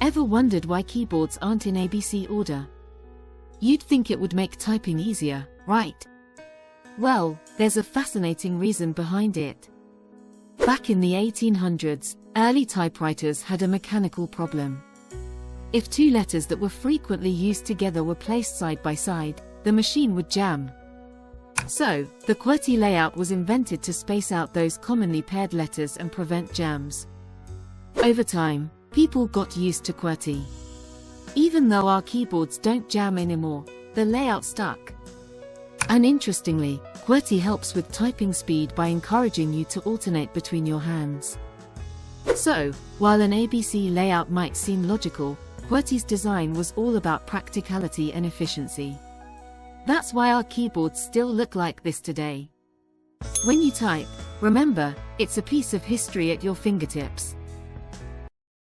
Ever wondered why keyboards aren't in ABC order? You'd think it would make typing easier, right? Well, there's a fascinating reason behind it. Back in the 1800s, early typewriters had a mechanical problem. If two letters that were frequently used together were placed side by side, the machine would jam. So, the QWERTY layout was invented to space out those commonly paired letters and prevent jams. Over time, people got used to QWERTY. Even though our keyboards don't jam anymore, the layout stuck. And interestingly, QWERTY helps with typing speed by encouraging you to alternate between your hands. So, while an ABC layout might seem logical, QWERTY's design was all about practicality and efficiency. That's why our keyboards still look like this today. When you type, remember, it's a piece of history at your fingertips.